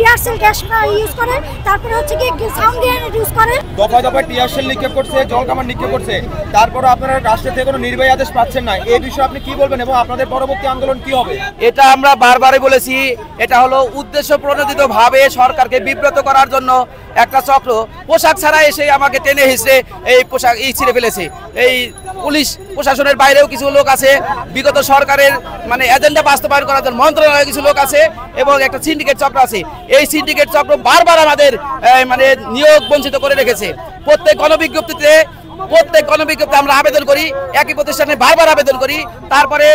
Tear shell gas use করে, তারপরে হচ্ছে কি সাউন্ড গ্রেনেড ইউজ করে। দফায় দফায় টিয়ার সেল নিক্ষেপ করছে, জল কামান নিক্ষেপ করছে, তারপরে আপনারা রাষ্ট্র থেকে কোনো নির্বাহী আদেশ পাচ্ছেন না। এই বিষয়ে আপনি কি বলবেন এবং আপনাদের পরবর্তী আন্দোলন কি হবে? এটা আমরা বারবারই বলেছি, এটা হলো উদ্দেশ্য প্রণোদিত ভাবে সরকারকে বিব্রত করার জন্য একটা চক্র। পোশাক ছাড়া এসে আমাকে টেনে হিসড়ে এই পোশাক ছিঁড়ে ফেলেছে। এই পুলিশ প্রশাসনের বাইরেও কিছু লোক আছে, বিগত সরকারের মানে এজেন্ডা বাস্তবায়ন করার জন্য মন্ত্রণালয়ে কিছু লোক আছে এবং একটা সিন্ডিকেট চক্র আছে। এই সিন্ডিকেট চক্র বারবার আমাদের মানে নিয়োগ বঞ্চিত করে রেখেছে। প্রত্যেক গণবিজ্ঞপ্তিতে আমরা আবেদন করি, একই প্রতিষ্ঠানে বারবার আবেদন করি, তারপরে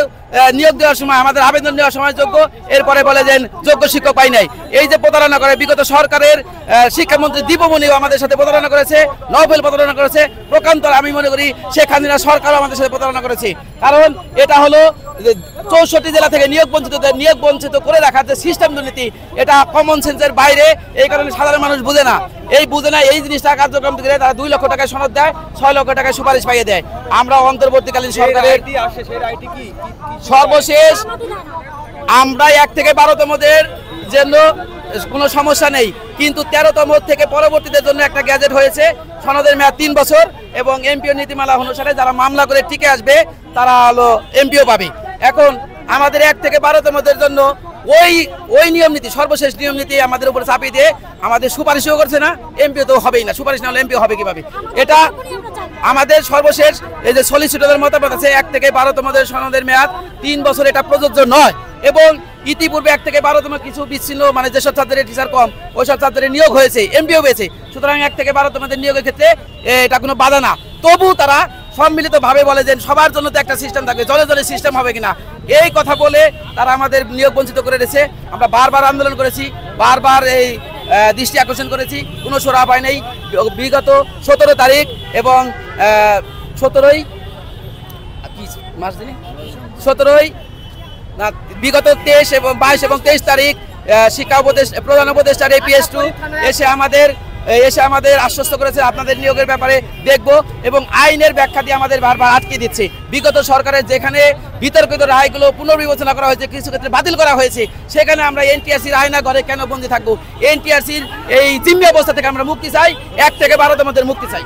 নিয়োগ দেওয়ার সময় আমাদের আবেদন দেওয়ার সময় যোগ্য, এরপরে বলে দেন যোগ্য শিক্ষক পাই নাই। এই যে প্রতারণা করে বিগত সরকারের শিক্ষামন্ত্রী দীপমণিও আমাদের সাথে প্রতারণা করেছে, নভেল প্রতারণা করেছে, প্রকান্তর আমি মনে করি শেখ হাসিনা সরকারও আমাদের সাথে প্রতারণা করেছে। কারণ এটা হলো 64 জেলা থেকে নিয়োগ বঞ্চিত করে রাখার যে সিস্টেম দুর্নীতি, এটা কমন সেন্সের বাইরে। এই কারণে সাধারণ মানুষ বুঝে না এই জিনিসটা কার্যক্রম থেকে তারা 2 লক্ষ টাকায় সনদ দেয়, 6 লক্ষ টাকায় সুপারিশ পাইয়ে দেয়। আমরা অন্তর্বর্তীকালীন সরকারের সর্বশেষ আমরা 1 থেকে 12তমদের জন্য কোনো সমস্যা নেই, কিন্তু 13তম থেকে পরবর্তীদের জন্য একটা গ্যাজেট হয়েছে। সনদের মেয়াদ 3 বছর এবং এমপিও নীতিমালা অনুসারে যারা মামলা করে টিকে আসবে তারা হলো এমপিও পাবে। এখন আমাদের 1 থেকে 12তমদের জন্য ওই নিয়ম নীতি, সর্বশেষ নিয়ম নীতি আমাদের উপরে চাপিয়ে দিয়ে আমাদের সুপারিশও করছে না, এমপিও তো হবেই না। সুপারিশ না হলে এমপিও হবে কিভাবে? এটা আমাদের সর্বশেষ এই যে সলিসিটরের মতামত আছে, 1 থেকে 12তমদের সনদের মেয়াদ 3 বছর, এটা প্রযোজ্য নয়। এবং ইতিপূর্বে 1 থেকে 12তম কিছু বিচ্ছিন্ন মানে যেসব ছাত্রের টিচার কম ওইসব ছাত্রের নিয়োগ হয়েছে, এমপিও পেয়েছে। সুতরাং 1 থেকে 12তমদের নিয়োগের ক্ষেত্রে এটা কোনো বাধা না। তবু তারা সম্মিলিতভাবে বলে যে সবার জন্য তো একটা সিস্টেম থাকবে, জলে জলে সিস্টেম হবে কিনা, এই কথা বলে তারা আমাদের নিয়োগ বঞ্চিত করে রেখেছে। আমরা বারবার আন্দোলন করেছি, বারবার এই দৃষ্টি আকর্ষণ করেছি, কোনো সুরাহা পায় নেই। বিগত 17 তারিখ এবং 17ই বিগত 23 এবং 22 এবং 23 তারিখ শিক্ষা প্রধান উপদেষ্টার APS2 এসে আমাদের আশ্বস্ত করেছে আপনাদের নিয়োগের ব্যাপারে দেখব, এবং আইনের ব্যাখ্যা দিয়ে আমাদের বারবার আটকে দিচ্ছে। বিগত সরকারের যেখানে বিতর্কিত রায়গুলো পুনর্বিবেচনা করা হয়েছে, কিছু ক্ষেত্রে বাতিল করা হয়েছে, সেখানে আমরা NTRCর আয়না ঘরে কেন বন্দী থাকবো? NTRCর এই জিম্মি অবস্থা থেকে আমরা মুক্তি চাই, 1 থেকে 12তমদের মুক্তি চাই।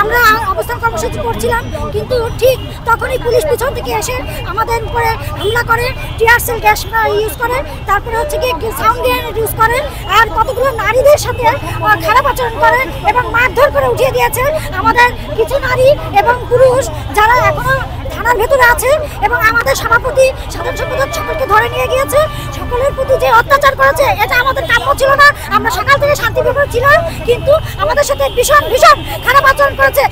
আমরা অবস্থান কর্মসূচি করছিলাম, কিন্তু ঠিক তখনই পুলিশ পিছন থেকে এসে আমাদের উপরে হামলা করে, টিয়ার সেল গ্যাস ইউজ করে, তারপরে হচ্ছে কি সাউন্ড গ্রেনেড ইউজ করে, আর কতগুলো নারীদের সাথে খারাপ আচরণ করে এবং মারধর করে উঠিয়ে দিয়েছে। আমাদের কিছু নারী এবং পুরুষ যারা এখনো থানার ভেতরে আছে এবং আমাদের সভাপতি সাধারণ সম্পাদক সকলকে ধরে নিয়ে গিয়েছে। সকলের প্রতি যে অত্যাচার করেছে এটা আমাদের কাম্য ছিল না। আমরা সকাল থেকে শান্তিপূর্ণ ছিলাম, কিন্তু আমাদের সাথে ভীষণ খারাপ আচরণ করেছে।